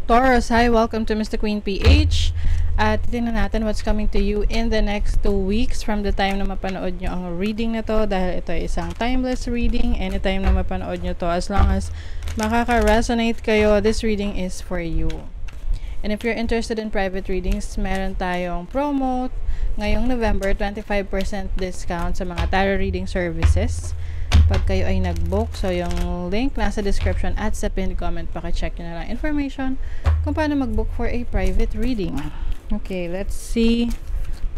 Taurus, hi, welcome to Mr. Queen PH. At titingnan natin what's coming to you in the next 2 weeks from the time na mapanood nyo ang reading na to, dahil ito ay isang timeless reading. Anytime na mapanood nyo to, as long as makaka-resonate kayo, this reading is for you. And if you're interested in private readings, meron tayong promo ngayong November, 25% discount sa mga tarot reading services pag kayo ay nag-book. So yung link nasa description at sa pinned comment, paki-check nyo na lang information kung paano mag-book for a private reading. Okay, let's see,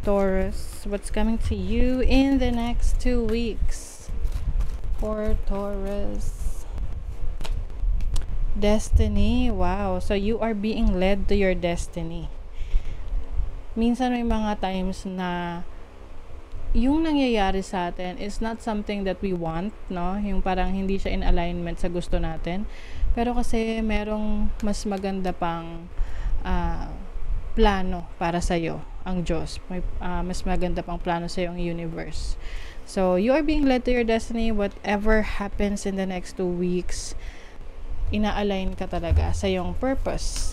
Taurus, what's coming to you in the next 2 weeks for Taurus. Destiny, wow, so you are being led to your destiny. Minsan may mga times na yung nangyayari sa atin is not something that we want, no? Yung parang hindi siya in alignment sa gusto natin. Pero kasi merong mas maganda pang plano para sa'yo, ang Diyos. May mas maganda pang plano sa'yo ang universe. So, you are being led to your destiny. Whatever happens in the next 2 weeks, ina-align ka talaga sa iyong purpose,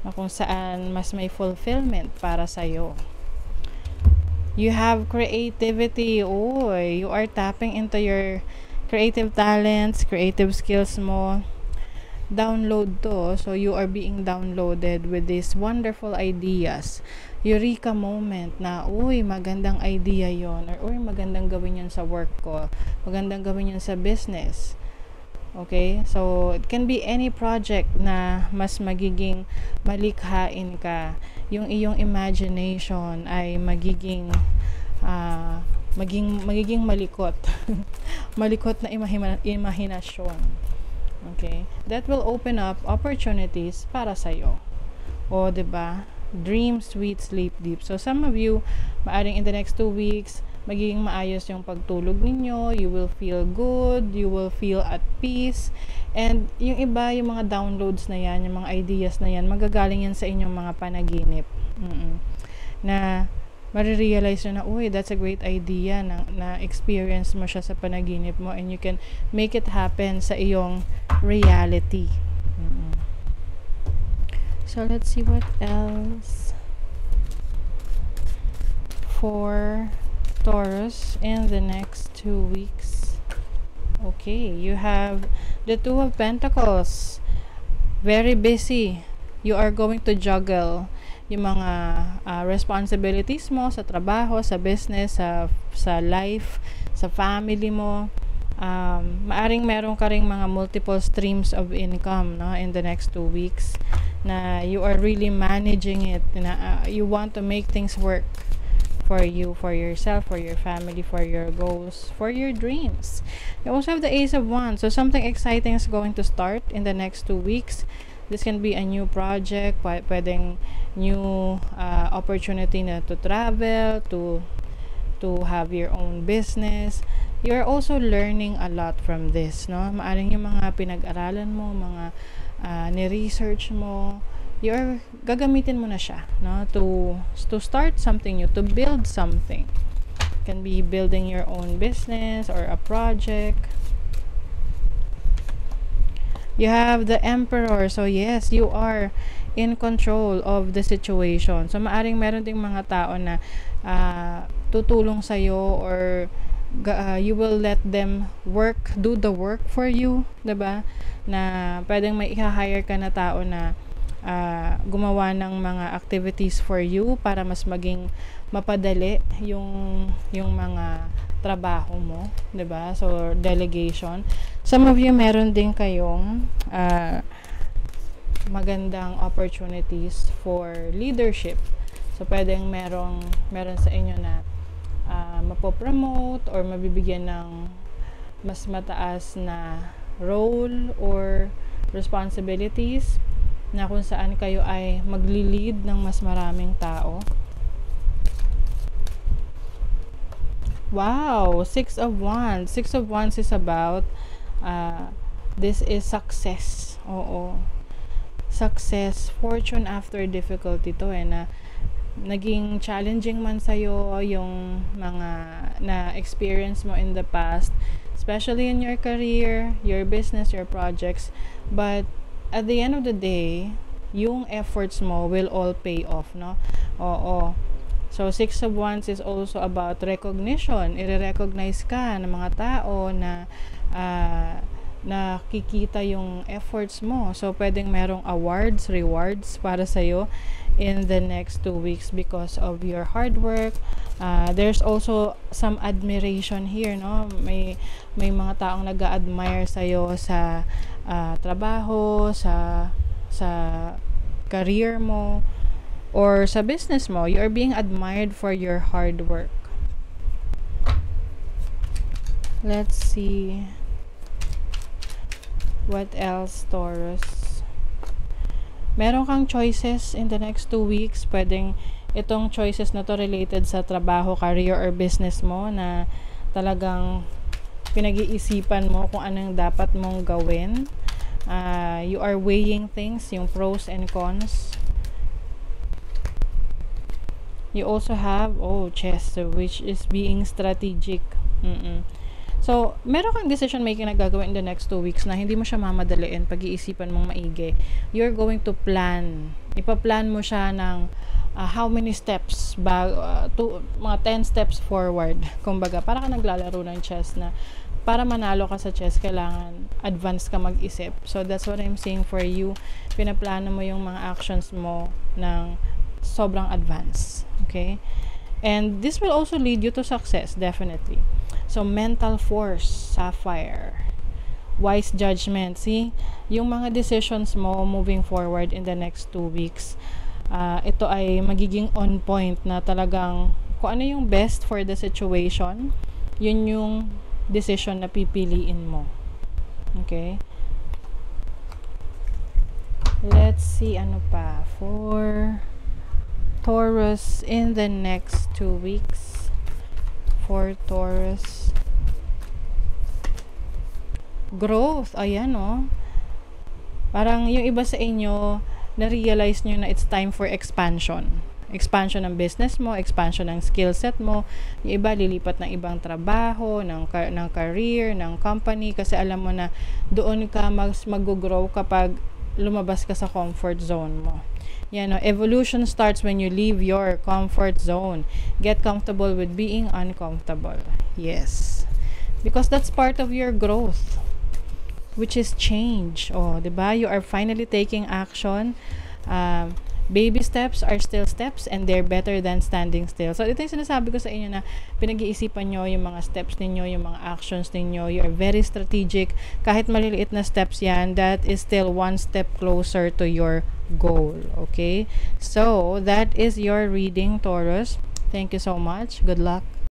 na kung saan mas may fulfillment para sa'yo. You have creativity. Oh, you are tapping into your creative talents, creative skills mo. Download to. So, you are being downloaded with these wonderful ideas. Eureka moment na, uy, magandang idea yon, or uy, magandang gawin yan sa work ko, magandang gawin yan sa business. Okay? So, it can be any project na mas magiging malikhain ka. Yung iyong imagination ay magiging malikot. Malikot na imahinasyon. Okay? That will open up opportunities para sa'yo. O, diba? Dream sweet, sleep deep. So, some of you, maaring in the next 2 weeks, magiging maayos yung pagtulog ninyo, you will feel good, you will feel at peace, and yung iba, yung mga downloads na yan, yung mga ideas na yan, magagaling yan sa inyong mga panaginip. Na marirealize nyo na, uy, that's a great idea, na experience mo siya sa panaginip mo, and you can make it happen sa iyong reality. So, let's see what else for Taurus in the next 2 weeks. Okay, you have the Two of Pentacles. Very busy. You are going to juggle yung mga responsibilities mo sa trabaho, sa business, sa life, sa family mo. Maaring meron ka ring mga multiple streams of income, no, in the next 2 weeks, na you are really managing it, na you want to make things work for you, for yourself, for your family, for your goals, for your dreams. You also have the Ace of Wands. So something exciting is going to start in the next 2 weeks. This can be a new project, pwedeng new opportunity na to travel, to have your own business. You're also learning a lot from this, no? Maaring yung mga pinag-aralan mo, mga ni-research mo, gagamitin mo na siya, no? To start something new, to build something. It can be building your own business or a project. You have the Emperor. So yes, you are in control of the situation. So maaring meron ding mga tao na tutulong sa'yo, or you will let them do the work for you, diba? Na pwedeng may i-hire ka na tao na gumawa ng mga activities for you para mas maging mapadali yung mga trabaho mo, 'di ba? So delegation. Some of you meron din kayong magandang opportunities for leadership. So pwedeng meron sa inyo na mapopromote or mabibigyan ng mas mataas na role or responsibilities, na kung saan kayo ay magli-lead ng mas maraming tao. Wow, Six of Wands. Six of Wands is about this is success. Oo. Success, fortune after difficulty to, na naging challenging man sa'yo yung mga na-experience mo in the past, especially in your career, your business, your projects, but at the end of the day, yung efforts mo will all pay off, no? Oo. So, Six of Wands is also about recognition. I-recognize ka ng mga tao na nakikita yung efforts mo. So, pwedeng merong awards, rewards para sa'yo in the next 2 weeks because of your hard work. There's also some admiration here, no? May mga taong nag-a-admire sa'yo sa trabaho, sa career mo, or sa business mo. You are being admired for your hard work. Let's see. What else, Taurus? Meron kang choices in the next 2 weeks. Pwedeng itong choices na to related sa trabaho, career, or business mo na talagang pinag-iisipan mo kung anong dapat mong gawin. You are weighing things, yung pros and cons. You also have, chess, which is being strategic. So, meron kang decision making na gagawin in the next 2 weeks na hindi mo siya mamadaliin, pag-iisipan mong maigi. You're going to plan. Ipaplan mo siya ng how many steps, mga 10 steps forward. Kumbaga, para ka naglalaro ng chess na para manalo ka sa chess, kailangan advance ka mag-isip. So, that's what I'm saying for you. Pinaplano mo yung mga actions mo ng sobrang advance. Okay? And this will also lead you to success, definitely. So, mental force, Sapphire. Wise judgment. See, yung mga decisions mo moving forward in the next 2 weeks, ito ay magiging on point na talagang kung ano yung best for the situation, yun yung decision na pipiliin mo. Okay? Let's see, ano pa for Taurus in the next 2 weeks. For Taurus, growth. Ayan, parang yung iba sa inyo na-realize nyo na it's time for expansion. Expansion ng business mo, expansion ng skill set mo. Yung iba lilipat ng ibang trabaho, ng career, ng company, kasi alam mo na doon ka mag-grow kapag lumabas ka sa comfort zone mo. Yan, evolution starts when you leave your comfort zone. Get comfortable with being uncomfortable. Yes. Because that's part of your growth, which is change. Diba? You are finally taking action. Baby steps are still steps and they're better than standing still. So, ito yung sinasabi ko sa inyo na pinag-iisipan nyo yung mga steps ninyo, yung mga actions ninyo. You are very strategic. Kahit maliliit na steps yan, that is still one step closer to your goal. Okay? So, that is your reading, Taurus. Thank you so much. Good luck.